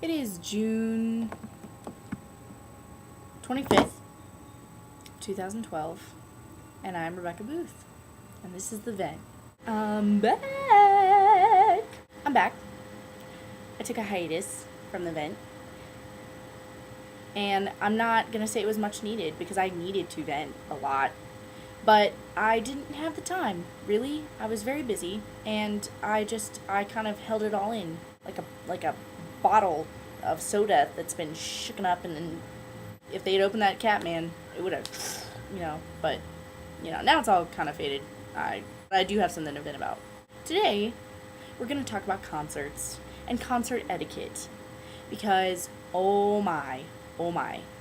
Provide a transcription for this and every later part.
It is June 25th, 2012, and I'm Rebecca Booth, and this is The Vent. I'm back! I'm back. I took a hiatus from The Vent, and I'm not going to say it was much needed, because I needed to vent a lot, but I didn't have the time, really. I was very busy, and I kind of held it all in, like a bottle of soda that's been shooken up, and then if they'd opened that cap, man, it would have, but, now it's all kind of faded. I do have something to vent about. Today, we're going to talk about concerts and concert etiquette, because, oh my,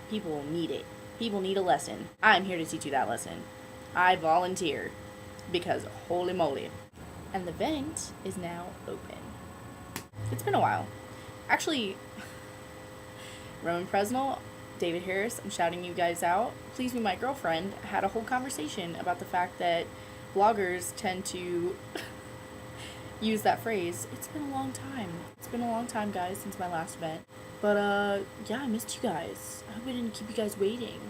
people need it. People need a lesson. I'm here to teach you that lesson. I volunteer, because holy moly. And the vent is now open. It's been a while. Actually, Roman Presnell, David Harris, I'm shouting you guys out. Please Be My Girlfriend had a whole conversation about the fact that bloggers tend to use that phrase. It's been a long time. It's been a long time, guys, since my last event. But, yeah, I missed you guys. I hope I didn't keep you guys waiting.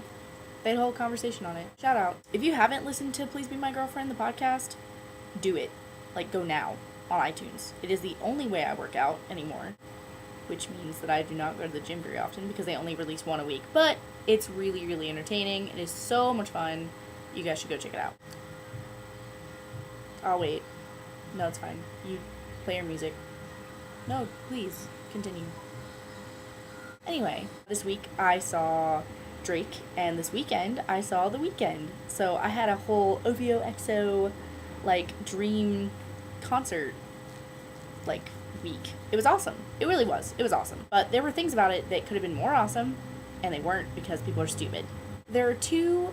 They had a whole conversation on it. Shout out. If you haven't listened to Please Be My Girlfriend, the podcast, do it. Go now on iTunes. It is the only way I work out anymore, which means that I do not go to the gym very often because they only release one a week. But it's really, really entertaining. It is so much fun. You guys should go check it out. I'll wait. No, it's fine. You play your music. No, please, continue. Anyway, this week I saw Drake, and this weekend I saw The Weeknd. So I had a whole OVO XO, dream concert, week. It was awesome. It really was. It was awesome. But there were things about it that could have been more awesome, and they weren't because people are stupid. There are two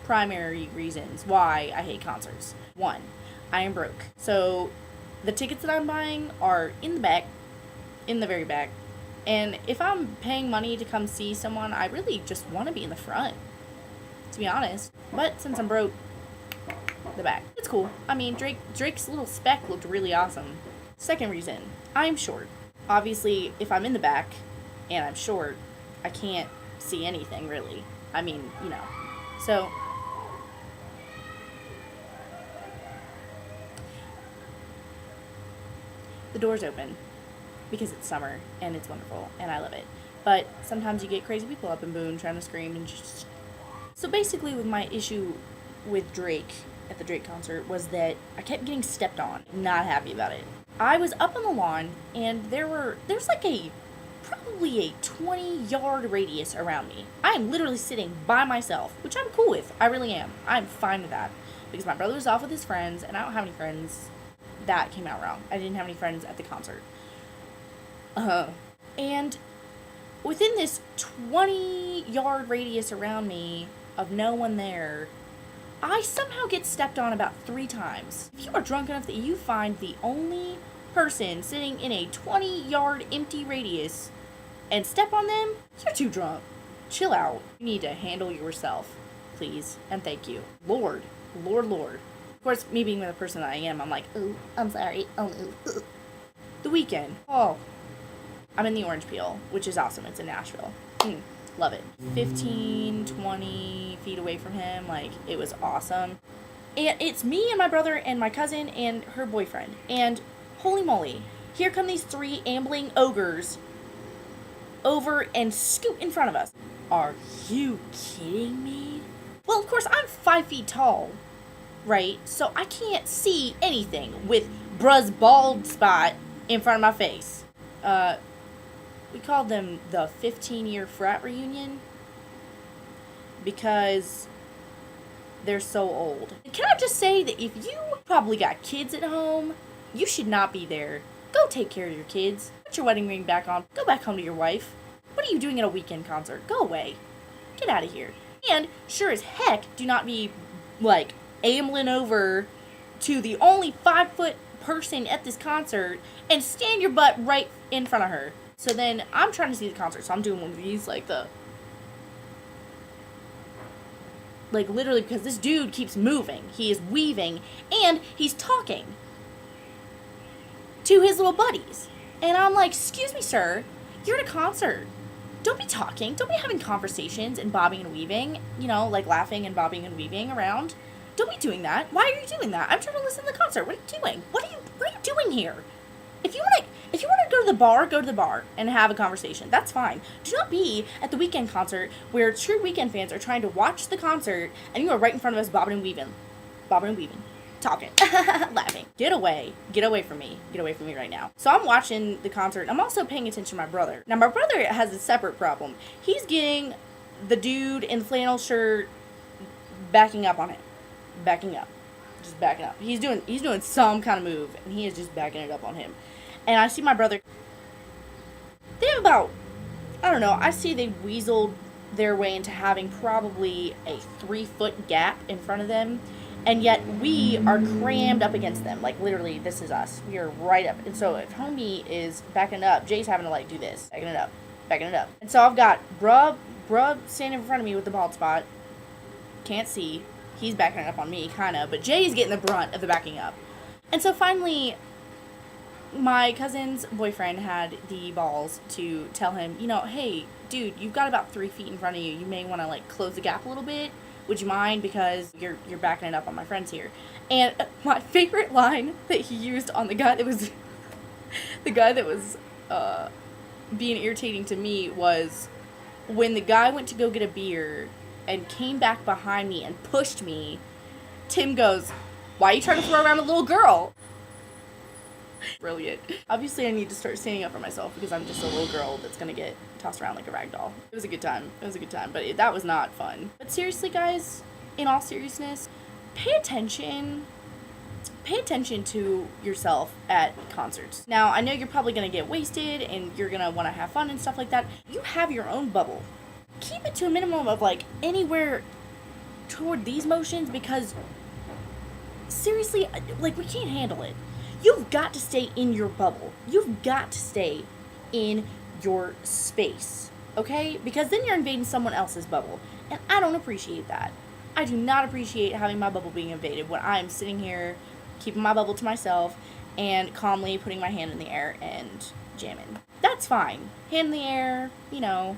primary reasons why I hate concerts. One, I am broke. So the tickets that I'm buying are in the very back. And if I'm paying money to come see someone, I really just want to be in the front, to be honest. But since I'm broke, the back. It's cool. I mean, Drake's little speck looked really awesome. Second reason, I'm short. Obviously, if I'm in the back and I'm short, I can't see anything, really. I mean, So, the door's open because it's summer and it's wonderful and I love it. But sometimes you get crazy people up in Boone trying to scream and just... So basically with my issue with Drake at the Drake concert was that I kept getting stepped on. Not happy about it. I was up on the lawn and there's probably a 20-yard radius around me. I am literally sitting by myself, which I'm cool with. I really am. I'm fine with that. Because my brother was off with his friends and I don't have any friends. That came out wrong. I didn't have any friends at the concert. And within this 20-yard radius around me of no one there, I somehow get stepped on about 3 times. If you are drunk enough that you find the only person sitting in a 20-yard empty radius and step on them, you're too drunk. Chill out. You need to handle yourself, please, and thank you. Lord. Of course, me being the person that I am, I'm like, ooh, I'm sorry. Oh, ooh. The Weeknd. Oh, I'm in the Orange Peel, which is awesome. It's in Nashville. Love it. 15, 20 feet away from him. It was awesome. And it's me and my brother and my cousin and her boyfriend. And holy moly, here come these 3 ambling ogres over and scoot in front of us. Are you kidding me? Well, of course, I'm 5 feet tall, right? So I can't see anything with bruh's bald spot in front of my face. We called them the 15-year frat reunion because they're so old. Can I just say that if you probably got kids at home, you should not be there. Go take care of your kids. Put your wedding ring back on. Go back home to your wife. What are you doing at a Weeknd concert? Go away. Get out of here. And sure as heck, do not be, ambling over to the only 5-foot person at this concert and stand your butt right in front of her. So then I'm trying to see the concert, so I'm doing one of these, literally, because this dude keeps moving. He is weaving, and he's talking to his little buddies. And I'm like, excuse me, sir, You're at a concert. Don't be talking. Don't be having conversations and bobbing and weaving, you know, like laughing and bobbing and weaving around. Don't be doing that. Why are you doing that? I'm trying to listen to the concert. What are you doing? What are you doing here? If you want to go to the bar and have a conversation. That's fine. Do not be at the weekend concert where true weekend fans are trying to watch the concert and you are right in front of us bobbing and weaving, talking, laughing. Get away from me. Get away from me right now. So I'm watching the concert. I'm also paying attention to my brother. Now my brother has a separate problem. He's getting the dude in the flannel shirt backing up on him. Just backing up. He's doing some kind of move and he is just backing it up on him. And I see my brother, they have about, I don't know, I see they weaseled their way into having probably a 3-foot gap in front of them. And yet we are crammed up against them. Like literally, this is us. We are right up. And so if homie is backing up, Jay's having to like do this. Backing it up. And so I've got bruh standing in front of me with the bald spot. Can't see. He's backing it up on me, kind of. But Jay's getting the brunt of the backing up. And so finally, my cousin's boyfriend had the balls to tell him, you know, hey, dude, you've got about 3 feet in front of you. You may want to like close the gap a little bit. Would you mind? Because you're backing it up on my friends here. And my favorite line that he used on the guy that was being irritating to me was when the guy went to go get a beer and came back behind me and pushed me, Tim goes, "Why are you trying to throw around a little girl?" Brilliant. Obviously, I need to start standing up for myself because I'm just a little girl that's going to get tossed around like a rag doll. It was a good time. But that was not fun. But seriously, guys, in all seriousness, pay attention to yourself at concerts. Now, I know you're probably going to get wasted and you're going to want to have fun and stuff like that. You have your own bubble. Keep it to a minimum of like anywhere toward these motions because seriously, like we can't handle it. You've got to stay in your bubble. You've got to stay in your space, okay? Because then you're invading someone else's bubble. And I don't appreciate that. I do not appreciate having my bubble being invaded when I'm sitting here keeping my bubble to myself and calmly putting my hand in the air and jamming. That's fine. Hand in the air, you know,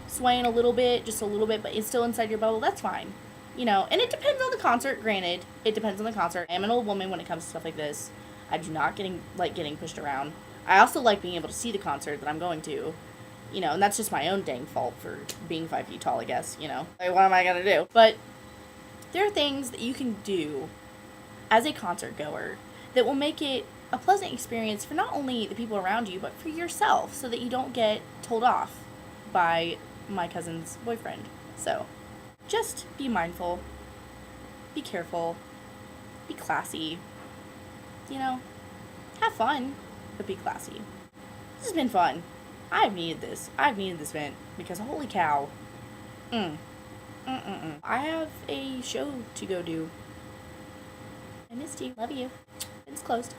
swaying a little bit, just a little bit, but it's still inside your bubble. That's fine. You know, and it depends on the concert. Granted, it depends on the concert. I am an old woman when it comes to stuff like this. I do not getting pushed around. I also like being able to see the concert that I'm going to, you know, and that's just my own dang fault for being 5 feet tall, I guess, you know. Like, what am I gonna do? But there are things that you can do as a concert goer that will make it a pleasant experience for not only the people around you, but for yourself, so that you don't get told off by my cousin's boyfriend. So, just be mindful, be careful, be classy. You know, have fun, but be classy. This has been fun. I've needed this vent because holy cow. I have a show to go do. I missed you. Love you. It's closed.